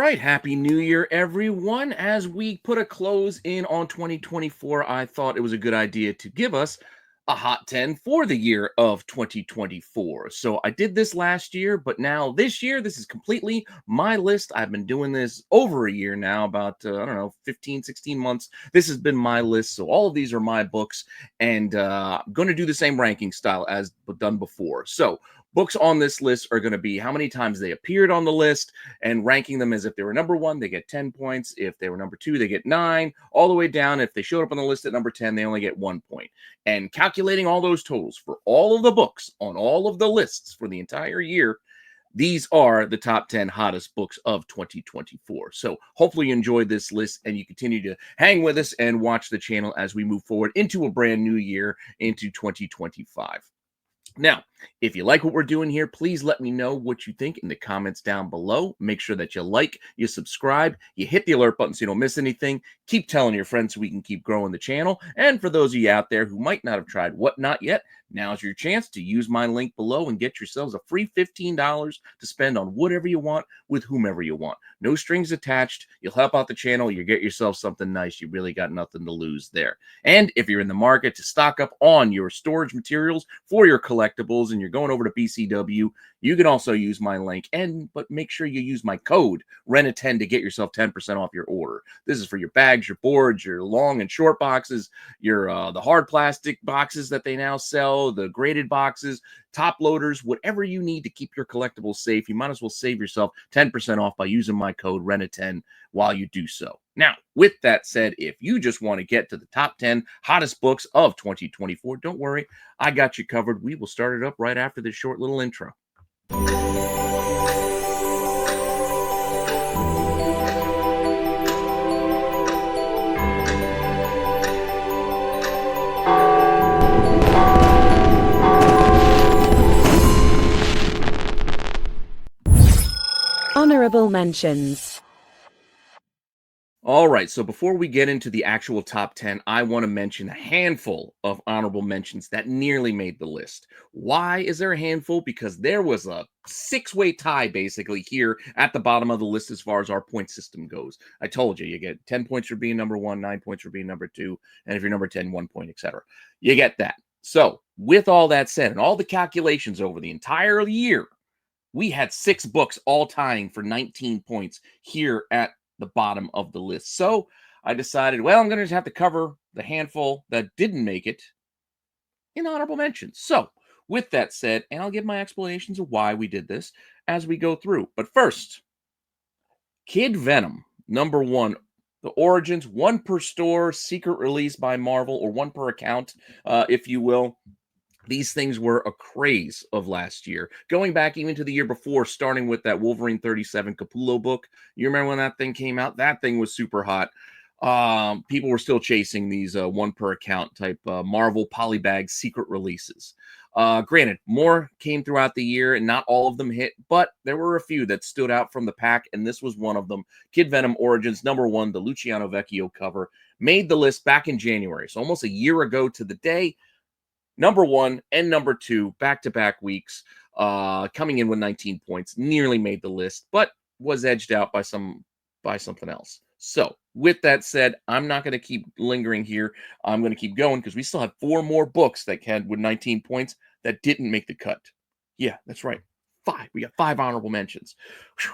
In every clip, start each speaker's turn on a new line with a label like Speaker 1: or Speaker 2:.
Speaker 1: right, happy new year, everyone. As we put a close in on 2024, I thought it was a good idea to give us a hot 10 for the year of 2024. So I did this last year, but now this year, this is completely my list. I've been doing this over a year now, about, I don't know, 15, 16 months. This has been my list. So all of these are my books, and I'm going to do the same ranking style as done before. So books on this list are going to be how many times they appeared on the list, and ranking them as if they were number one, they get 10 points. If they were number two, they get 9, all the way down. If they showed up on the list at number 10, they only get 1 point. And calculating all those totals for all of the books on all of the lists for the entire year, these are the top 10 hottest books of 2024. So hopefully you enjoyed this list and you continue to hang with us and watch the channel as we move forward into a brand new year, into 2025. Now, if you like what we're doing here, please let me know what you think in the comments down below. Make sure that you like, you subscribe, you hit the alert button so you don't miss anything. Keep telling your friends so we can keep growing the channel. And for those of you out there who might not have tried Whatnot yet, now's your chance to use my link below and get yourselves a free $15 to spend on whatever you want with whomever you want. No strings attached. You'll help out the channel. You get yourself something nice. You really got nothing to lose there. And if you're in the market to stock up on your storage materials for your collectibles and you're going over to BCW, you can also use my link, but make sure you use my code RENA10 to get yourself 10% off your order. This is for your bags, your boards, your long and short boxes, your the hard plastic boxes that they now sell, the graded boxes, top loaders, whatever you need to keep your collectibles safe. You might as well save yourself 10% off by using my code RENA10 while you do so. Now, with that said, if you just want to get to the top 10 hottest books of 2024, don't worry, I got you covered. We will start it up right after this short little intro.
Speaker 2: Honorable mentions.
Speaker 1: All right, so before we get into the actual top 10, I want to mention a handful of honorable mentions that nearly made the list. Why is there a handful? Because there was a 6-way tie basically here at the bottom of the list as far as our point system goes. I told you, you get 10 points for being number 1, 9 points for being number 2, and if you're number 10, 1 point, etc. You get that. So, with all that said, and all the calculations over the entire year, we had 6 books all tying for 19 points here at the bottom of the list. So I decided, well, I'm going to have to cover the handful that didn't make it in honorable mentions. So with that said, and I'll give my explanations of why we did this as we go through. But first, Kid Venom, number 1. The Origins, 1 per store, secret release by Marvel, or 1 per account, if you will. These things were a craze of last year, going back even to the year before, starting with that Wolverine 37 Capullo book. You remember when that thing came out? That thing was super hot. People were still chasing these 1 per account type Marvel polybag secret releases. Granted, more came throughout the year and not all of them hit, but there were a few that stood out from the pack, and this was one of them. Kid Venom Origins, number 1, the Luciano Vecchio cover, made the list back in January, so almost a year ago to the day. Number 1 and number 2, back-to-back weeks, coming in with 19 points, nearly made the list, but was edged out by something else. So, with that said, I'm not going to keep lingering here. I'm going to keep going because we still have 4 more books that had with 19 points that didn't make the cut. Yeah, that's right. 5. We got 5 honorable mentions. Whew.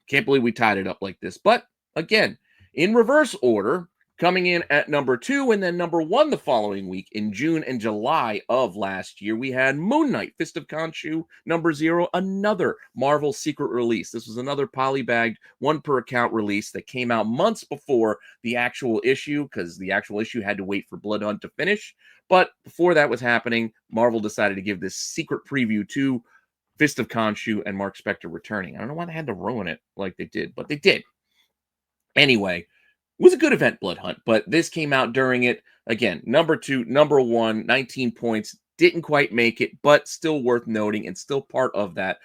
Speaker 1: Can't believe we tied it up like this. But, again, in reverse order, coming in at number 2 and then number 1 the following week in June and July of last year, we had Moon Knight, Fist of Khonshu, number 0, another Marvel secret release. This was another polybagged 1 per account release that came out months before the actual issue, because the actual issue had to wait for Blood Hunt to finish. But before that was happening, Marvel decided to give this secret preview to Fist of Khonshu and Mark Spector returning. I don't know why they had to ruin it like they did, but they did. Anyway, was a good event, Blood Hunt, but this came out during it. Again, number 2, number 1, 19 points, didn't quite make it, but still worth noting and still part of that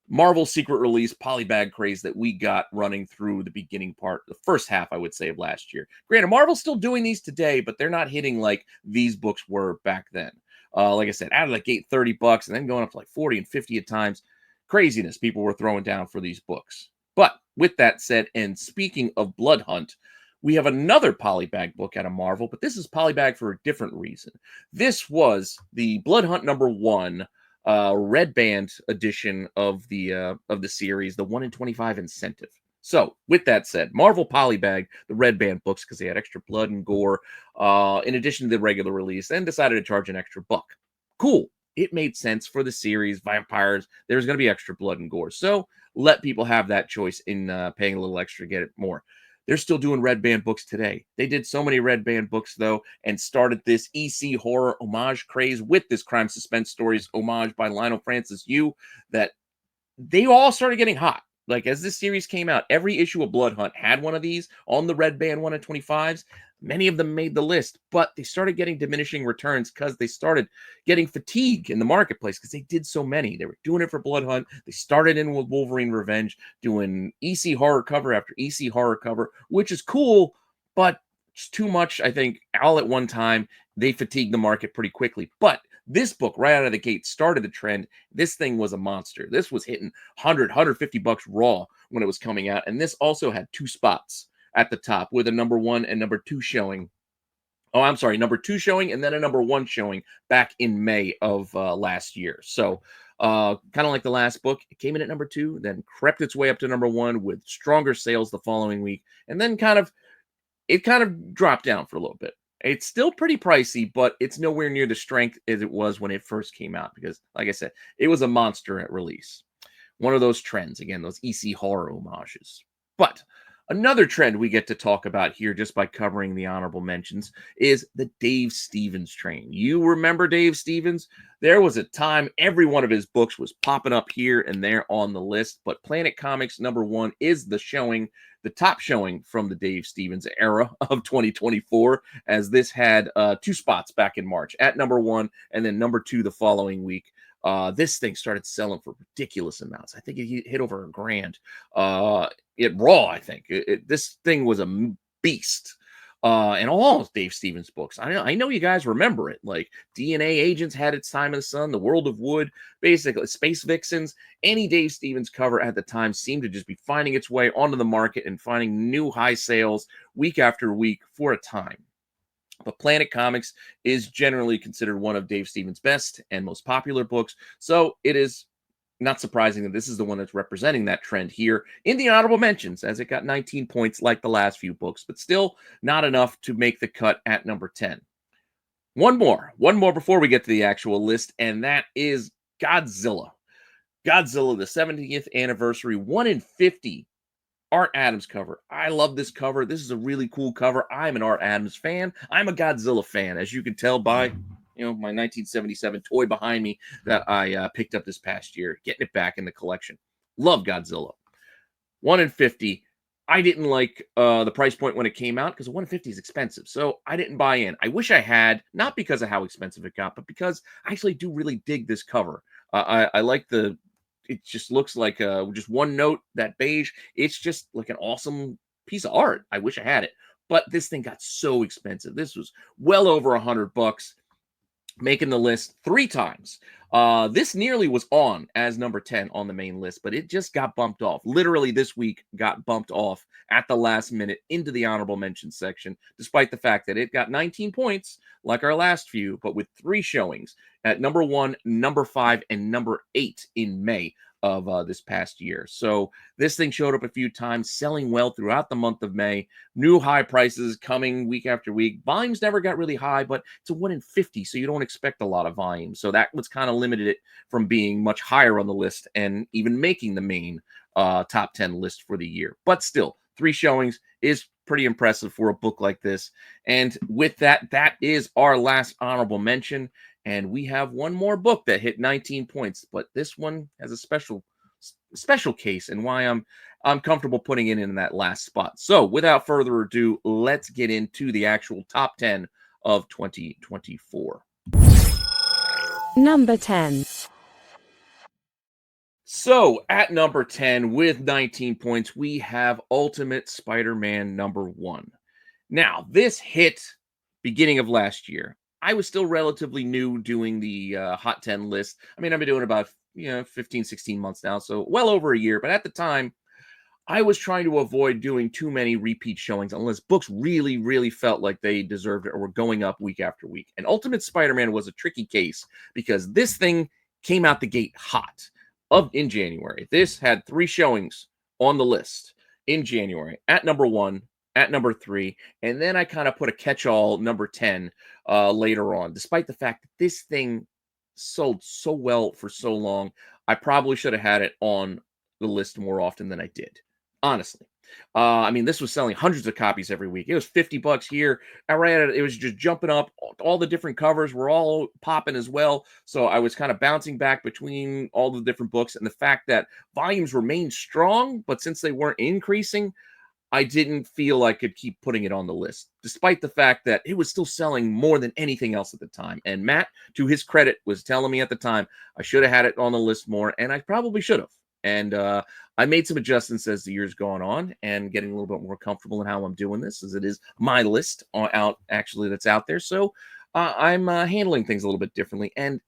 Speaker 1: Marvel secret release polybag craze that we got running through the beginning part, the first half, I would say, of last year. Granted, Marvel's still doing these today, but they're not hitting like these books were back then. Like I said, out of the gate, $30 and then going up to like 40 and 50 at times. Craziness people were throwing down for these books. But with that said, and speaking of Blood Hunt, we have another polybag book out of Marvel, but this is polybag for a different reason. This was the Blood Hunt #1 red band edition of the series, the 1 in 25 incentive. So, with that said, Marvel polybag the red band books because they had extra blood and gore, in addition to the regular release, and decided to charge an extra buck. Cool. It made sense for the series, vampires. There's going to be extra blood and gore, so let people have that choice in paying a little extra to get it more. They're still doing red band books today. They did so many red band books, though, and started this EC horror homage craze with this crime suspense stories homage by Lionel Francis Yu that they all started getting hot. Like, as this series came out, every issue of Blood Hunt had one of these on the red band 1 in 25s. Many of them made the list, but they started getting diminishing returns because they started getting fatigue in the marketplace because they did so many. They were doing it for Blood Hunt. They started in with Wolverine Revenge, doing EC horror cover after EC horror cover, which is cool, but it's too much, I think, all at one time. They fatigued the market pretty quickly. But this book, right out of the gate, started the trend. This thing was a monster. This was hitting 100, 150 bucks raw when it was coming out. And this also had 2 spots at the top with a #1 and #2 showing. Oh, I'm sorry, #2 showing and then a #1 showing back in May of last year. So kind of like the last book, it came in at #2, then crept its way up to #1 with stronger sales the following week. And then it kind of dropped down for a little bit. It's still pretty pricey, but it's nowhere near the strength as it was when it first came out because, like I said, it was a monster at release. One of those trends, again, those EC horror homages. But another trend we get to talk about here just by covering the honorable mentions is the Dave Stevens train. You remember Dave Stevens? There was a time every one of his books was popping up here and there on the list, but Planet Comics #1 is the top showing from the Dave Stevens era of 2024, as this had 2 spots back in March at #1 and then #2 the following week. This thing started selling for ridiculous amounts. I think it hit over $1,000. It raw, I think. This thing was a beast. And all of Dave Stevens books. I know you guys remember it. Like DNA Agents had its time in the sun, The World of Wood, basically Space Vixens. Any Dave Stevens cover at the time seemed to just be finding its way onto the market and finding new high sales week after week for a time. But Planet Comics is generally considered one of Dave Stevens' best and most popular books. So it is not surprising that this is the one that's representing that trend here in the honorable mentions, as it got 19 points like the last few books, but still not enough to make the cut at #10. One more before we get to the actual list, and that is Godzilla. Godzilla, the 70th anniversary, 1 in 50 Art Adams cover. I love this cover. This is a really cool cover. I'm an Art Adams fan. I'm a Godzilla fan, as you can tell by my 1977 toy behind me that I picked up this past year, getting it back in the collection. Love Godzilla. 1 in 50. I didn't like the price point when it came out because 1 in 50 is expensive. So I didn't buy in. I wish I had, not because of how expensive it got, but because I actually do really dig this cover. I like it just looks like just one note, that beige. It's just like an awesome piece of art. I wish I had it. But this thing got so expensive. This was well over $100, making the list 3 times. This nearly was on as #10 on the main list, but it just got bumped off. Literally this week got bumped off at the last minute into the honorable mention section, despite the fact that it got 19 points like our last few, but with 3 showings at #1, #5, and #8 in May of this past year. So this thing showed up a few times, selling well throughout the month of May. New high prices coming week after week. Volumes never got really high, but it's a 1 in 50, so you don't expect a lot of volume. So that was kind of limited it from being much higher on the list and even making the main top 10 list for the year. But still, 3 showings is pretty impressive for a book like this. And with that, that is our last honorable mention. And we have one more book that hit 19 points, but this one has a special case and why I'm comfortable putting it in that last spot. So without further ado, let's get into the actual top 10 of 2024.
Speaker 2: Number 10.
Speaker 1: So at #10 with 19 points, we have Ultimate Spider-Man #1. Now, this hit beginning of last year. I was still relatively new doing the Hot 10 list. I mean, I've been doing about 15, 16 months now, so well over a year. But at the time, I was trying to avoid doing too many repeat showings unless books really, really felt like they deserved it or were going up week after week. And Ultimate Spider-Man was a tricky case because this thing came out the gate hot in January. This had 3 showings on the list in January at number 1, at number 3, and then I kind of put a catch-all number 10 later on, despite the fact that this thing sold so well for so long. I probably should have had it on the list more often than I did. Honestly. I mean, this was selling hundreds of copies every week. It was $50 here. I ran it. It was just jumping up. All the different covers were all popping as well. So I was kind of bouncing back between all the different books. And the fact that volumes remained strong, but since they weren't increasing, I didn't feel I could keep putting it on the list, despite the fact that it was still selling more than anything else at the time. And Matt, to his credit, was telling me at the time I should have had it on the list more, and I probably should have. And I made some adjustments as the years gone on and getting a little bit more comfortable in how I'm doing this, as it is my list that's out there. So I'm handling things a little bit differently. And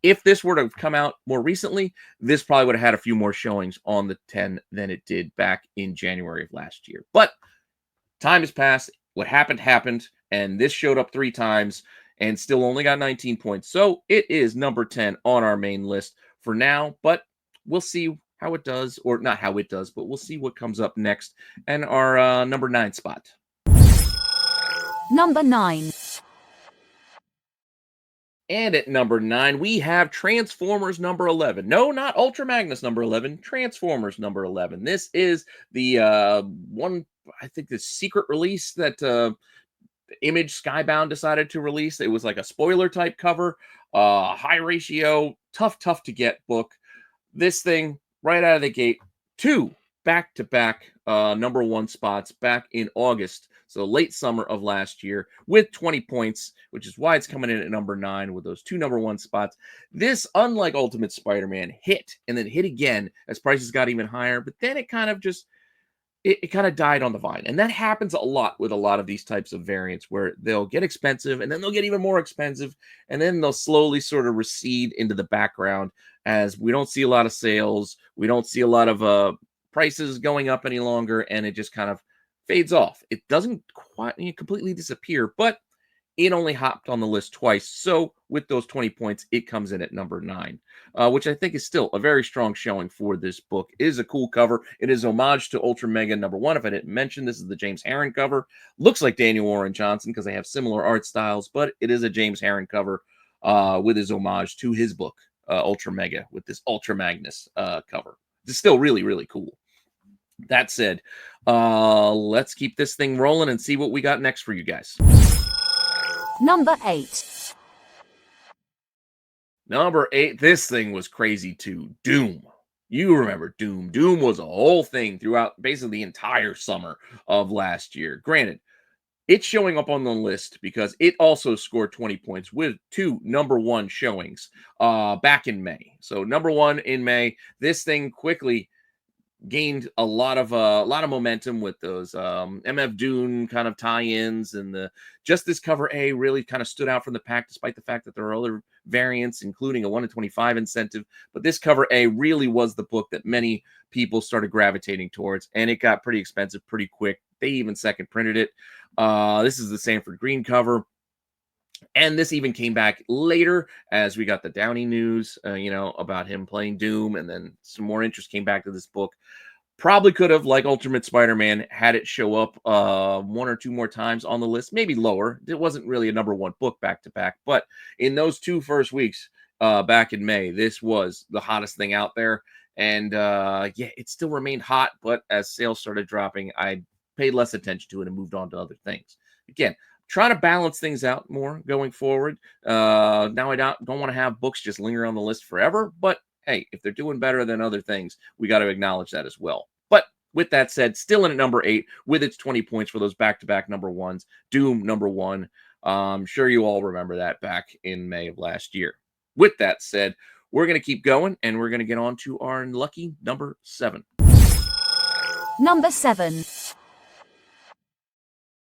Speaker 1: if this were to have come out more recently, this probably would have had a few more showings on the 10 than it did back in January of last year. But time has passed. What happened, happened. And this showed up 3 times and still only got 19 points. So it is number 10 on our main list for now. But we'll see how it does, or not how it does, but we'll see what comes up next and our number 9 spot.
Speaker 2: Number 9.
Speaker 1: And at number 9, we have Transformers number 11. No, not Ultra Magnus number 11. Transformers number 11. This is the one, I think, the secret release that Image Skybound decided to release. It was like a spoiler type cover, high ratio, tough to get book. This thing, right out of the gate, 2 back-to-back number 1 spots back in August, so late summer of last year, with 20 points, which is why it's coming in at number 9 with those 2 number 1 spots. This, unlike Ultimate Spider-Man, hit and then hit again as prices got even higher, but then it kind of just it kind of died on the vine. And that happens a lot with a lot of these types of variants where they'll get expensive and then they'll get even more expensive and then they'll slowly sort of recede into the background as we don't see a lot of sales. We don't see a lot of prices going up any longer, and it just kind of fades off. It doesn't quite completely disappear, but it only hopped on the list twice. So with those 20 points, it comes in at number 9, which I think is still a very strong showing for this book. It is a cool cover. It is homage to Ultra Mega number 1. If I didn't mention, this is the James Harren cover. Looks like Daniel Warren Johnson because they have similar art styles, but it is a James Harren cover with his homage to his book, Ultra Mega, with this Ultra Magnus cover. It's still really, really cool. That said, let's keep this thing rolling and see what we got next for you guys.
Speaker 2: Number 8.
Speaker 1: Number 8, this thing was crazy too. Doom. You remember Doom. Doom was a whole thing throughout basically the entire summer of last year. Granted, it's showing up on the list because it also scored 20 points with 2 number 1 showings back in May. So number 1 in May, this thing quickly gained a lot of momentum with those MF Doom kind of tie-ins, and this cover A really kind of stood out from the pack, despite the fact that there are other variants, including a 1 in 25 incentive. But this cover A really was the book that many people started gravitating towards, and it got pretty expensive pretty quick. They even second printed it. This is the Sanford Green cover. And this even came back later as we got the Downey news, about him playing Doom. And then some more interest came back to this book. Probably could have, like Ultimate Spider-Man, had it show up 1 or 2 more times on the list, maybe lower. It wasn't really a number 1 book back to back. But in those 2 first weeks back in May, this was the hottest thing out there. And it still remained hot. But as sales started dropping, I paid less attention to it and moved on to other things. Again, trying to balance things out more going forward. Now I don't want to have books just linger on the list forever, but hey, if they're doing better than other things, we got to acknowledge that as well. But with that said, still in at number 8 with its 20 points for those back-to-back number 1s. Doom number 1. I'm sure you all remember that back in May of last year. With that said, we're going to keep going, and we're going to get on to our lucky number 7.
Speaker 2: Number 7.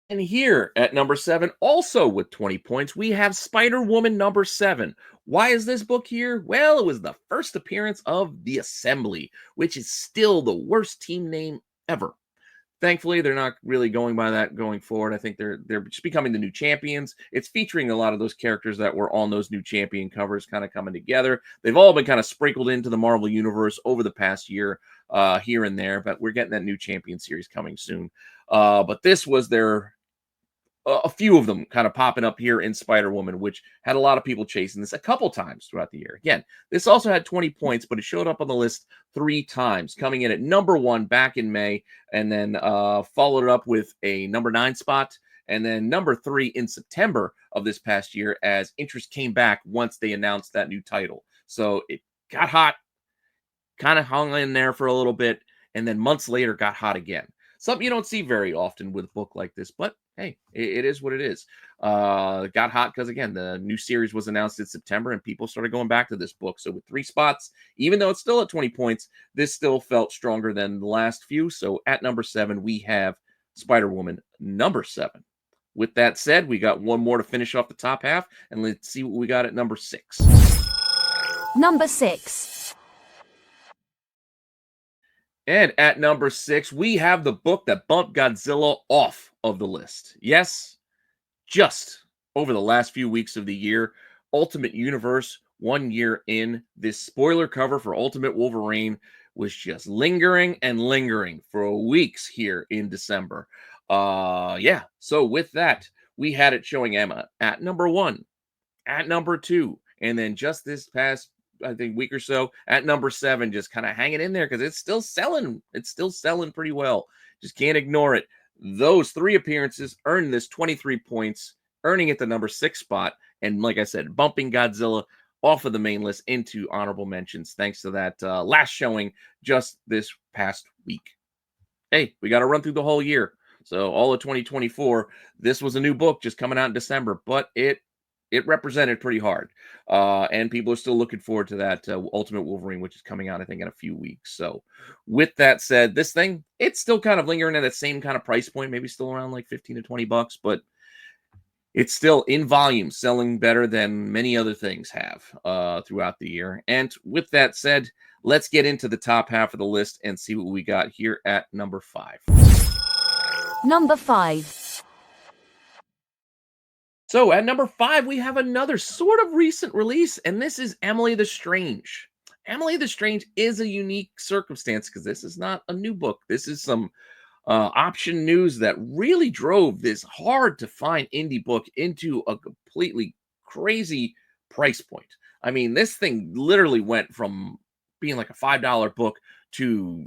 Speaker 1: And here at number 7, also with 20 points, we have Spiderwoman number 7. Why is this book here? Well, it was the first appearance of The Assembly, which is still the worst team name ever. Thankfully, they're not really going by that going forward. I think they're just becoming the new champions. It's featuring a lot of those characters that were on those new champion covers kind of coming together. They've all been kind of sprinkled into the Marvel universe over the past year, here and there, but we're getting that new champion series coming soon. But this was their a few of them kind of popping up here in Spider-Woman, which had a lot of people chasing this a couple times throughout the year. Again, this also had 20 points, but it showed up on the list 3 times, coming in at number 1 back in May, and then followed it up with a number 9 spot, and then number 3 in September of this past year as interest came back once they announced that new title. So it got hot, kind of hung in there for a little bit, and then months later got hot again. Something you don't see very often with a book like this, but hey, it is what it is. It got hot because, again, the new series was announced in September and people started going back to this book. So with 3 spots, even though it's still at 20 points, this still felt stronger than the last few. So at number 7, we have Spider-Woman number 7. With that said, we got one more to finish off the top half, and let's see what we got at number 6.
Speaker 2: Number 6.
Speaker 1: And at number 6, we have the book that bumped Godzilla off of the list. Yes, just over the last few weeks of the year, Ultimate Universe, 1 year in, this spoiler cover for Ultimate Wolverine was just lingering and lingering for weeks here in December. Yeah, so with that, we had it showing Emma at number 1, at number 2, and then just this past, I think, week or so at number 7, just kind of hanging in there because it's still selling. It's still selling pretty well. Just can't ignore it. Those 3 appearances earned this 23 points, earning it the number 6 spot. And like I said, bumping Godzilla off of the main list into honorable mentions thanks to that last showing just this past week. Hey, we got to run through the whole year. So all of 2024, this was a new book just coming out in December, but it represented pretty hard. And people are still looking forward to that Ultimate Wolverine, which is coming out, I think, in a few weeks. So with that said, this thing, it's still kind of lingering at that same kind of price point, maybe still around like 15 to 20 bucks, but it's still in volume, selling better than many other things have throughout the year. And with that said, let's get into the top half of the list and see what we got here at number 5.
Speaker 2: Number 5.
Speaker 1: So at number 5, we have another sort of recent release, and this is Emily the Strange. Emily the Strange is a unique circumstance because this is not a new book. This is some option news that really drove this hard-to-find indie book into a completely crazy price point. I mean, this thing literally went from being like a $5 book to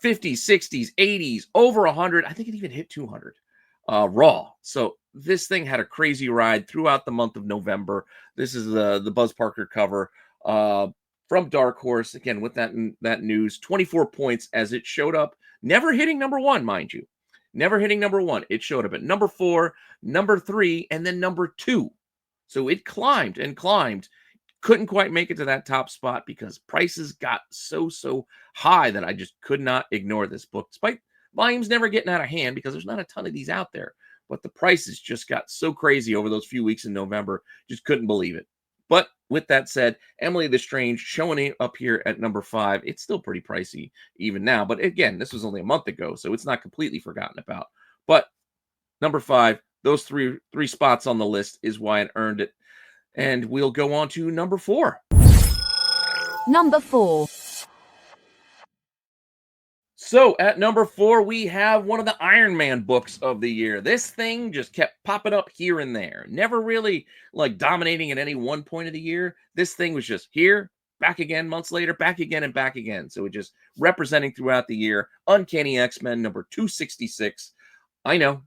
Speaker 1: 50s, 60s, 80s, over 100. I think it even hit 200 raw. So this thing had a crazy ride throughout the month of November. This is the Buzz Parker cover from Dark Horse. Again, with that news, 24 points as it showed up, never hitting number 1, mind you. Never hitting number 1. It showed up at number 4, number 3, and then number 2. So it climbed and climbed. Couldn't quite make it to that top spot because prices got so high that I just could not ignore this book, despite volumes never getting out of hand because there's not a ton of these out there. But the prices just got so crazy over those few weeks in November, just couldn't believe it. But with that said, Emily the Strange showing it up here at number 5. It's still pretty pricey even now. But again, this was only a month ago, so it's not completely forgotten about. But number 5, those three spots on the list is why it earned it. And we'll go on to number 4.
Speaker 2: Number 4.
Speaker 1: So at number 4, we have one of the Iron Man books of the year. This thing just kept popping up here and there, never really like dominating at any one point of the year. This thing was just here, back again months later, back again and back again. So it just representing throughout the year. Uncanny X-Men number 266. I know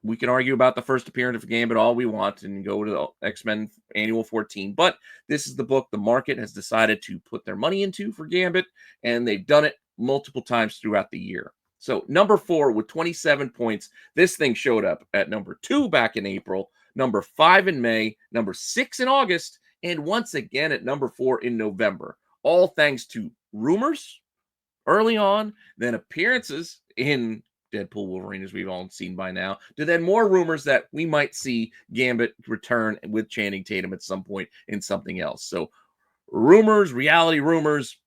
Speaker 1: we can argue about the first appearance of Gambit all we want and go to the X-Men Annual 14, but this is the book the market has decided to put their money into for Gambit, and they've done it multiple times throughout the year. So number 4 with 27 points. This thing showed up at number 2 back in April, number 5 in May, number 6 in August, and once again at number 4 in November. All thanks to rumors early on, then appearances in Deadpool Wolverine, as we've all seen by now, to then more rumors that we might see Gambit return with Channing Tatum at some point in something else. So rumors, reality rumors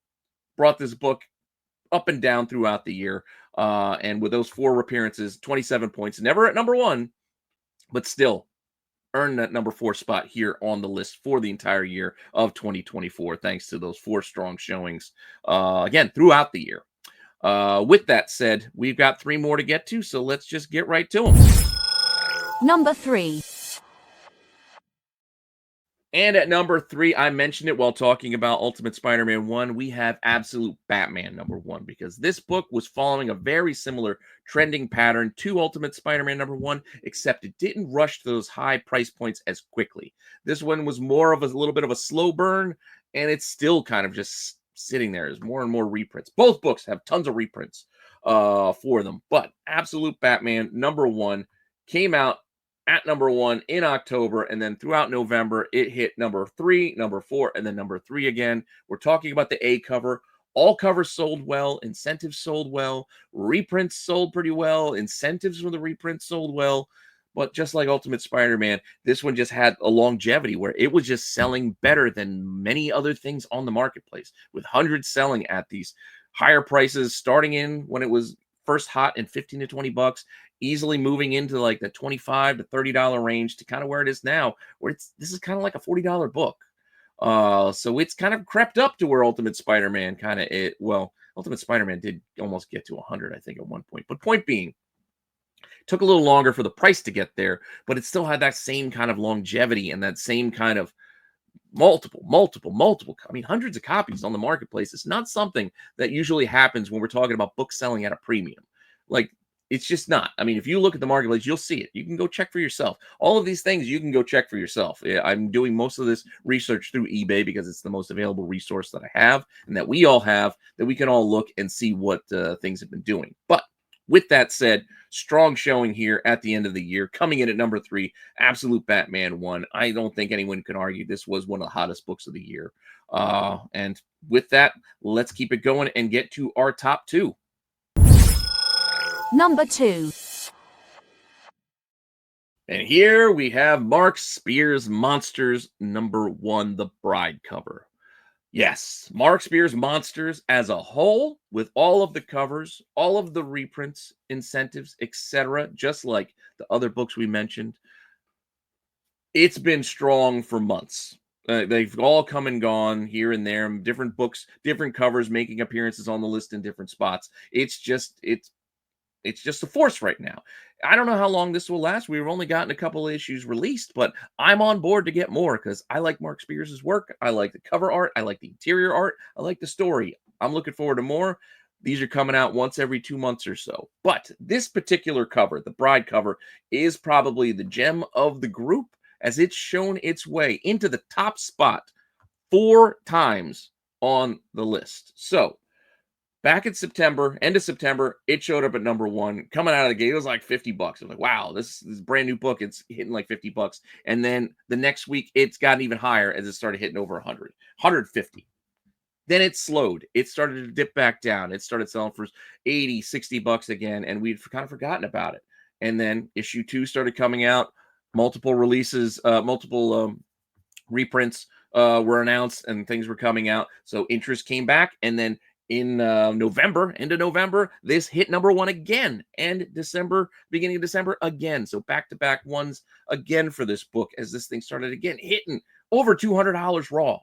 Speaker 1: brought this book up and down throughout the year. And with those 4 appearances, 27 points, never at number 1, but still earned that number 4 spot here on the list for the entire year of 2024, thanks to those 4 strong showings, again, throughout the year. With that said, we've got 3 more to get to, so let's just get right to them.
Speaker 2: Number 3.
Speaker 1: And at number 3, I mentioned it while talking about Ultimate Spider-Man 1, we have Absolute Batman number 1, because this book was following a very similar trending pattern to Ultimate Spider-Man number 1, except it didn't rush to those high price points as quickly. This one was more of a little bit of a slow burn, and it's still kind of just sitting there as more and more reprints. Both books have tons of reprints for them, but Absolute Batman number 1 came out at number 1 in October, and then throughout November, it hit number 3, number 4, and then number 3 again. We're talking about the A cover. All covers sold well, incentives sold well, reprints sold pretty well, incentives for the reprints sold well. But just like Ultimate Spider-Man, this one just had a longevity where it was just selling better than many other things on the marketplace, with hundreds selling at these higher prices, starting in when it was first hot in 15 to 20 bucks, easily moving into like the $25 to $30 range to kind of where it is now, where this is kind of like a $40 book. So it's kind of crept up to where Ultimate Spider-Man Ultimate Spider-Man did almost get to 100, I think, at one point. But point being, took a little longer for the price to get there, but it still had that same kind of longevity and that same kind of multiple, I mean, hundreds of copies on the marketplace. It's not something that usually happens when we're talking about books selling at a premium. Like, it's just not. I mean, if you look at the marketplace, you'll see it. You can go check for yourself. All of these things you can go check for yourself. I'm doing most of this research through eBay because it's the most available resource that I have and that we all have, that we can all look and see what things have been doing. But with that said, strong showing here at the end of the year, coming in at number 3, Absolute Batman 1. I don't think anyone can argue this was one of the hottest books of the year. And with that, let's keep it going and get to our top 2.
Speaker 2: Number 2.
Speaker 1: And here we have Mark Spears' Monsters number 1, the Bride cover. Yes, Mark Spears' Monsters as a whole, with all of the covers, all of the reprints, incentives, etc., just like the other books we mentioned, it's been strong for months. They've all come and gone here and there, different books, different covers, making appearances on the list in different spots. It's just a force right now. I don't know how long this will last. We've only gotten a couple of issues released, but I'm on board to get more because I like Mark Spears' work. I like the cover art. I like the interior art. I like the story. I'm looking forward to more. These are coming out once every 2 months or so. But this particular cover, the Bride cover, is probably the gem of the group, as it's shown its way into the top spot 4 times on the list. So, back in September, end of September, it showed up at number 1. Coming out of the gate, it was like 50 bucks. I was like, wow, this is a brand new book. It's hitting like 50 bucks. And then the next week, it's gotten even higher as it started hitting over 100, 150. Then it slowed. It started to dip back down. It started selling for 80, 60 bucks again, and we'd kind of forgotten about it. And then issue 2 started coming out. Multiple releases, multiple reprints were announced, and things were coming out. So interest came back, and then in November, end of November, this hit number 1 again, and December, beginning of December again. So back-to-back ones again for this book as this thing started again hitting over $200 raw.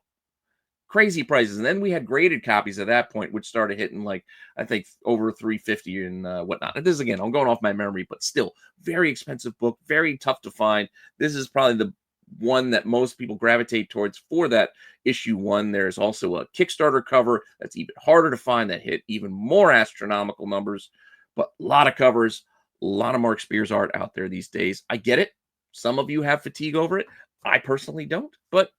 Speaker 1: Crazy prices. And then we had graded copies at that point, which started hitting like, I think, over $350 and whatnot. And this, again, I'm going off my memory, but still, very expensive book, very tough to find. This is probably the one that most people gravitate towards for that issue 1. There's also a Kickstarter cover that's even harder to find that hit even more astronomical numbers, but a lot of covers, a lot of Mark Spears art out there these days. I get it. Some of you have fatigue over it. I personally don't, but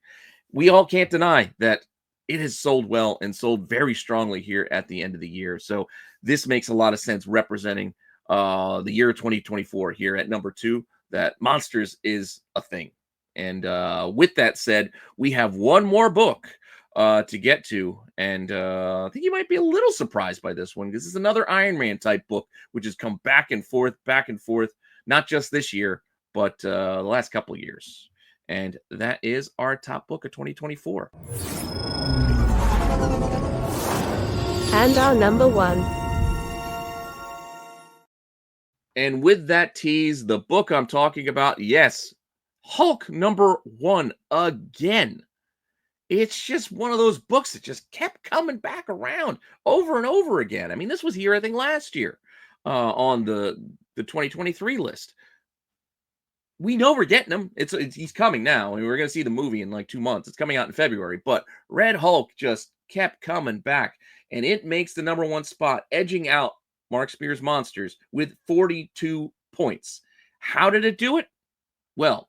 Speaker 1: we all can't deny that it has sold well and sold very strongly here at the end of the year. So this makes a lot of sense representing the year 2024 here at number 2, that Monsters is a thing. And with that said, we have one more book to get to. And I think you might be a little surprised by this one, because it's another Iron Man type book, which has come back and forth, not just this year, but the last couple of years. And that is our top book of 2024.
Speaker 3: And our number 1.
Speaker 1: And with that tease, the book I'm talking about, yes, Hulk #1 again. It's just one of those books that just kept coming back around over and over again. I mean, this was here, I think, last year on the 2023 list. We know we're getting him. He's coming now, and we're going to see the movie in like 2 months. It's coming out in February, but Red Hulk just kept coming back, and it makes the #1 spot, edging out Mark Spears' Monsters with 42 points. How did it do it? Well,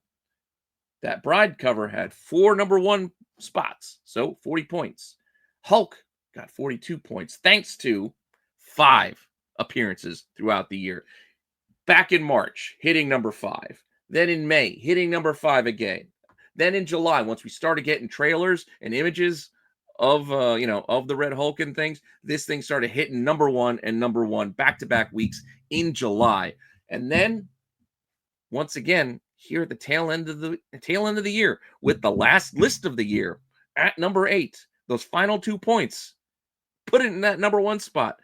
Speaker 1: that Bride cover had 4 #1 spots, so 40 points. Hulk got 42 points thanks to 5 appearances throughout the year. Back in March, hitting #5. Then in May, hitting #5 again. Then in July, once we started getting trailers and images of of the Red Hulk and things, this thing started hitting #1 and #1 back-to-back weeks in July. And then once again, here at the tail end of the year, with the last list of the year at #8, those final 2 points, put it in that #1 spot.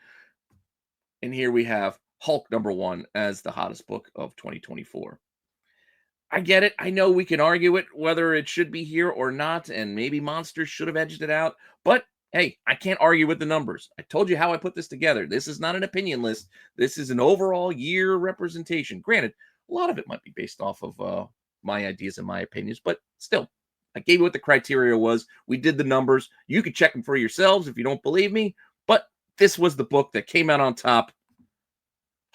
Speaker 1: And here we have Hulk #1 as the hottest book of 2024. I get it. I know we can argue it, whether it should be here or not, and maybe Monsters should have edged it out. But hey, I can't argue with the numbers. I told you how I put this together. This is not an opinion list. This is an overall year representation. Granted, a lot of it might be based off of my ideas and my opinions, but still, I gave you what the criteria was. We did the numbers. You can check them for yourselves if you don't believe me. But this was the book that came out on top.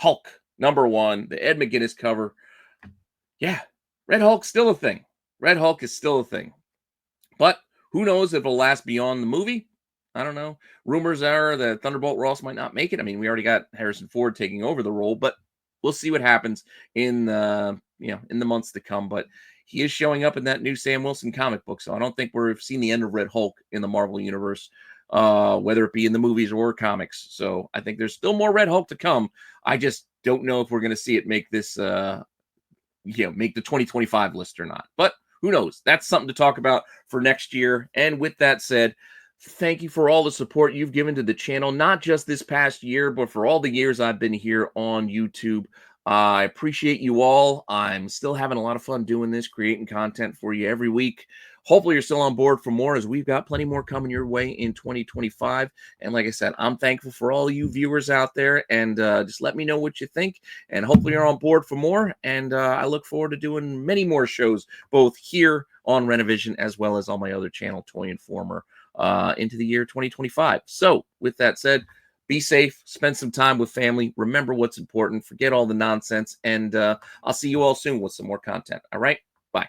Speaker 1: Hulk #1, the Ed McGuinness cover. Yeah, Red Hulk's still a thing. Red Hulk is still a thing. But who knows if it'll last beyond the movie? I don't know. Rumors are that Thunderbolt Ross might not make it. I mean, we already got Harrison Ford taking over the role, but we'll see what happens in in the months to come. But he is showing up in that new Sam Wilson comic book, so I don't think we've seen the end of Red Hulk in the Marvel universe, whether it be in the movies or comics. So I think there's still more Red Hulk to come. I just don't know if we're going to see it make this make the 2025 list or not. But who knows? That's something to talk about for next year. And with that said, thank you for all the support you've given to the channel, not just this past year, but for all the years I've been here on YouTube. I appreciate you all. I'm still having a lot of fun doing this, creating content for you every week. Hopefully you're still on board for more, as we've got plenty more coming your way in 2025. And like I said, I'm thankful for all you viewers out there, and just let me know what you think. And hopefully you're on board for more. And I look forward to doing many more shows, both here on Rennavision as well as on my other channel, Toy Informer, into the year 2025. So with that said, be safe, spend some time with family, remember what's important, forget all the nonsense, and I'll see you all soon with some more content. All right? Bye.